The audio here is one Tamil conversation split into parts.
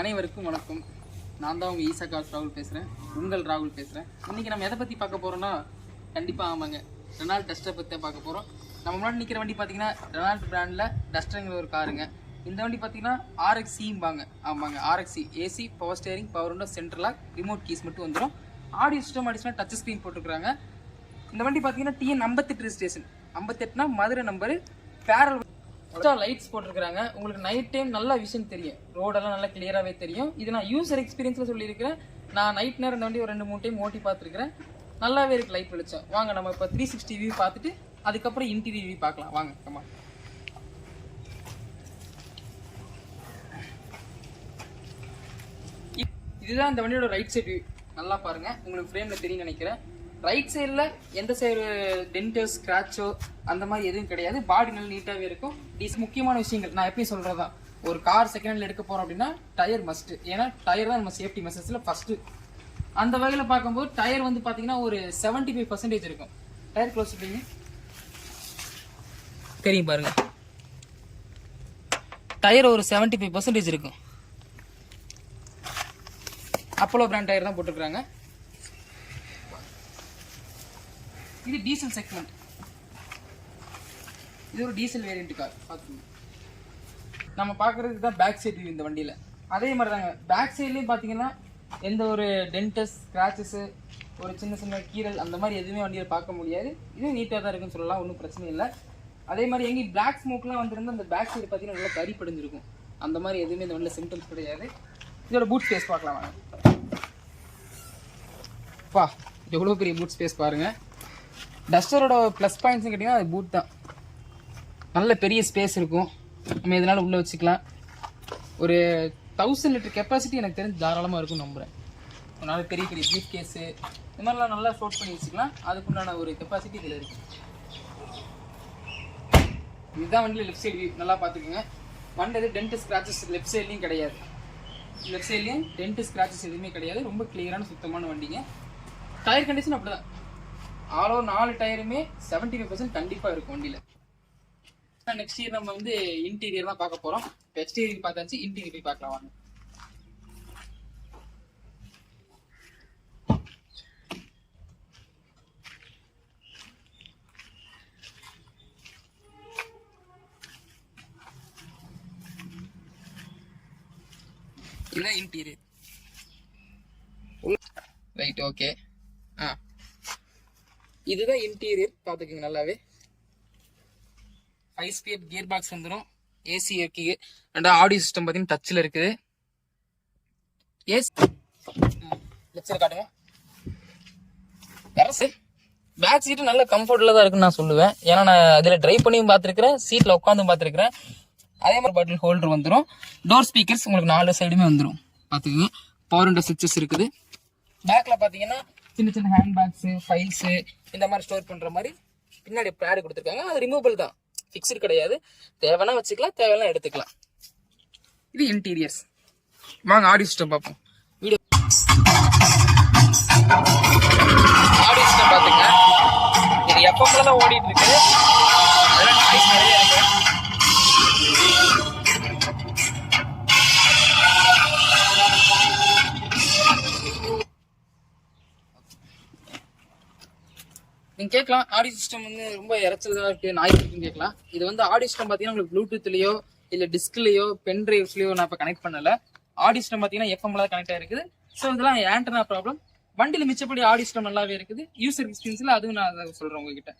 அனைவருக்கும் வணக்கம். நான் தான் உங்கள் ஈசா கார்ஸ் ராகுல் பேசுகிறேன். உங்கள் ராகுல் பேசுகிறேன். இன்றைக்கி நம்ம எதை பற்றி பார்க்க போகிறோன்னா, கண்டிப்பாக ஆமாங்க, ரெனால்ட் டஸ்டரை பற்றி தான் பார்க்க போகிறோம். நம்ம முன்னாடி நிற்கிற வண்டி பார்த்தீங்கன்னா ரெனால்ட் பிராண்டில் டஸ்டருங்கிற ஒரு காருங்க. இந்த வண்டி பார்த்தீங்கன்னா RXCம்பாங்க. ஆமாங்க, RXC AC, power steering, power window, central lock, remote keys மட்டும் வந்துடும். Audio system additional touch screen போட்டுருக்காங்க. இந்த வண்டி பார்த்தீங்கன்னா TN 58 ரெஜிஸ்ட்ரேஷன். 58னா மதுரை நம்பரு. பேரல் லைட்ஸ் போட்டிருக்காங்க. உங்களுக்கு நைட் டைம் நல்லா விஷன் தெரியும், ரோடெல்லாம் நல்லா கிளியராகவே தெரியும். இது நான் யூசர் எக்ஸ்பீரியன்ஸில் சொல்லியிருக்கிறேன். நான் நைட் நேரம் இந்த வண்டி ஒரு 2-3 டைம் ஓட்டி பார்த்துருக்கிறேன். நல்லாவே இருக்குது லைட் வெளிச்சம். வாங்க நம்ம இப்போ 360 வியூ பார்த்துட்டு அதுக்கப்புறம் இன்டீரியர் வியூ பார்க்கலாம். வாங்க கம்மா. இதுதான் இந்த வண்டியோட ரைட் சைடு வியூ. நல்லா பாருங்க, உங்களுக்கு ஃப்ரேமில் தெரியும் நினைக்கிறேன். ரைட் சைடில் எந்த சைடு டென்ட்டோ ஸ்க்ராச்சோ அந்த மாதிரி எதுவும் கிடையாது. பாடி நல்லா நீட்டாகவே இருக்கும். முக்கியமான விஷயங்கள் நான் எப்பயும் சொல்கிறதா, ஒரு கார் செகண்ட் ஹேண்டில் எடுக்க போகிறோம் அப்படின்னா டயர் மஸ்ட்டு. ஏன்னா டயர் தான் நம்ம சேஃப்டி மெசேஜில் ஃபஸ்ட்டு. அந்த வகையில் பார்க்கும்போது டயர் வந்து பார்த்தீங்கன்னா ஒரு 75% இருக்கும். டயர் க்ளோஸ் பண்ணி தெரியும் பாருங்க, டயர் ஒரு 75% இருக்கும். அப்போலோ பிராண்ட் டயர் தான் போட்டுருக்காங்க. இது டீசல் செக்மெண்ட். இது ஒரு டீசல் வேரியன்ட் கார். பார்த்துக்கோங்க. நம்ம பார்க்குறதுக்கு தான் பேக் சைடு இந்த வண்டியில். அதே மாதிரி தாங்க பேக் சைட்லேயும் பார்த்தீங்கன்னா எந்த ஒரு டென்டஸ் ஸ்க்ராச்சஸு ஒரு சின்ன சின்ன கீரல் அந்த மாதிரி எதுவுமே வண்டியில் பார்க்க முடியாது. இதுவும் நீட்டாக தான் இருக்குன்னு சொல்லலாம், ஒன்றும் பிரச்சனை இல்லை. அதே மாதிரி எங்கேயும் பிளாக் ஸ்மோக்லாம் வந்துருந்து அந்த பேக் சைடு பார்த்தீங்கன்னா நல்லா கறி படிஞ்சிருக்கும். அந்த மாதிரி எதுவுமே இந்த வண்டியில் சிம்டம்ஸ் கிடையாது. இதோட பூட் ஸ்பேஸ் பார்க்கலாம் வாங்க. பா, எவ்வளோ பெரிய பூட் ஸ்பேஸ் பாருங்கள். டஸ்டரோட ப்ளஸ் பாயிண்ட்ஸ் கேட்டிங்கன்னா அது பூட் தான். நல்ல பெரிய ஸ்பேஸ் இருக்கும், நம்ம இதனால் உள்ளே வச்சுக்கலாம். ஒரு 1000 லிட்டர் கெப்பாசிட்டி எனக்கு தெரிஞ்சு தாராளமாக இருக்கும்னு நம்புகிறேன். அதனால் பெரிய பெரிய ப்ரீஃப் கேஸு இந்த மாதிரிலாம் நல்லா ஸ்டோர் பண்ணி வச்சுக்கலாம். அதுக்குண்டான ஒரு கெப்பாசிட்டி இதில் இருக்குது. இதுதான் வண்டியில் லெஃப்ட் சைடு வியூ. நல்லா பார்த்துக்கோங்க. வண்டி டென்ட் ஸ்க்ராச்சஸ் லெஃப்ட் சைட்லேயும் கிடையாது. லெஃப்ட் சைட்லேயும் டென்ட் ஸ்க்ராச்சஸ் எதுவுமே கிடையாது. ரொம்ப கிளியரான சுத்தமான வண்டிங்க. டயர் கண்டிஷன் அப்படி தான். ஆல் ஓவர் 4 டயருமே 75% கண்டிப்பாக இருக்கும் வண்டியில். நெக்ஸ்ட் இயர் நம்ம வந்து இன்டீரியர் தான் பார்க்க போகிறோம். இப்போ எக்ஸ்டீரியர் பார்த்தாச்சு, இன்டீரியர் போய் பார்க்கலாம் வாங்க. இதுதான் இன்டீரியர். Right, okay. இதுதான் இன்டீரியர். பார்த்துக்கோங்க நல்லாவே. 5 ஸ்பீட் கியர் பாக்ஸ் வந்துடும். ஏசி இருக்குது. அண்ட் ஆடியோ சிஸ்டம் பார்த்தீங்கன்னா டச்சில் இருக்குது. ஏசி லெஃப்ட் சைடு காட்டுங்க. பேக் சீட்டு நல்ல கம்ஃபர்டபுளாக தான் இருக்குன்னு நான் சொல்லுவேன். ஏன்னா நான் அதில் ட்ரைவ் பண்ணியும் பார்த்துருக்கிறேன், சீட்டில் உட்காந்தும் பார்த்துருக்கிறேன். அதே மாதிரி பாட்டில் ஹோல்டர் வந்துடும். டோர் ஸ்பீக்கர்ஸ் உங்களுக்கு 4 சைடுமே வந்துடும். பார்த்துக்கோங்க. பவர் விண்டோ சுவிட்சஸ் இருக்குது. பேக்கில் பார்த்தீங்கன்னா சின்ன சின்ன ஹேண்ட் பேக்ஸு, ஃபைல்ஸு இந்த மாதிரி ஸ்டோர் பண்ணுற மாதிரி பின்னாடி பேடு கொடுத்துருக்காங்க. அது ரிமூவபிள் தான், ஃபிக்ஸ்டு கிடையாது. தேவைன்னா வச்சுக்கலாம், தேவைன்னா எடுத்துக்கலாம். இது இன்டீரியர்ஸ். வாங்க ஆடியோ சிஸ்டம் பார்ப்போம். வீடியோ ஆடியோ சிஸ்டம் பார்த்துங்க. இது எஃப்எம்ல தான் ஓடிட்டு இருக்கு. அதெல்லாம் நாய்ஸ் நிறைய இருக்கு. நீங்கள் கேட்கலாம், ஆடியோ சிஸ்டம் வந்து ரொம்ப இறைச்சலாக இருக்குது, நாய்ஸ் இருக்குன்னு கேட்கலாம். இது வந்து ஆடியோ சிஸ்டம் பார்த்தீங்கன்னா உங்களுக்கு ப்ளூடூத்லையோ இல்லை டிஸ்க்லையோ பென் ட்ரைவ்ஸ்லையோ நான் இப்போ கனெக்ட் பண்ணலை. ஆடியோ சிஸ்டம் பார்த்தீங்கன்னா எஃப்எம்ல தான் கனெக்ட் ஆகிருக்குது. ஸோ இதெல்லாம் ஆண்டனா ப்ராப்ளம். வண்டியில் மிச்சப்படி ஆடியோ சிஸ்டம் நல்லாவே இருக்குது. யூசர் எக்ஸ்பீரியன்ஸில் அதுவும் நான் அதை சொல்கிறேன் உங்ககிட்ட.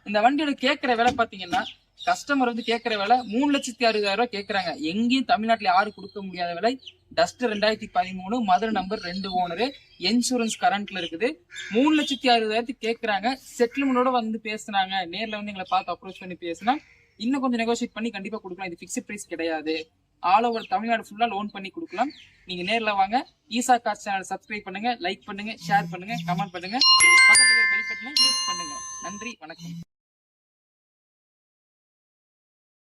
இந்த வண்டியோட கேட்குற விலை பார்த்தீங்கன்னா கஸ்டமர் வந்து கேட்குற விலை 3,60,000 கேட்குறாங்க. எங்கேயும் தமிழ்நாட்டில் யாரும் கொடுக்க முடியாத விலை. Duster 2013, Madurai number 2 owner, insurance கரண்ட்ல இருக்குது. 3,60,000 கேட்குறாங்க. செட்டில்மெண்டோட வந்து பேசுனாங்க, நேரில் வந்து எங்களை பார்த்து அப்ரோச் பண்ணி பேசினா இன்னும் கொஞ்சம் நெகோசியேட் பண்ணி கண்டிப்பாக கொடுக்கலாம். இது ஃபிக்ஸ்ட் ப்ரைஸ் கிடையாது. ஆல் ஓவர் தமிழ்நாடு ஃபுல்லாக லோன் பண்ணி கொடுக்கலாம். நீங்கள் நேரில் வாங்க. ஈசா கார்ஸ் சேனல் சப்ஸ்கிரைப் பண்ணுங்க, லைக் பண்ணுங்க, ஷேர் பண்ணுங்க, கமெண்ட் பண்ணுங்க, பக்கத்தில் பெல் பட்டனை கிளிக் பண்ணுங்க. நன்றி, வணக்கம்.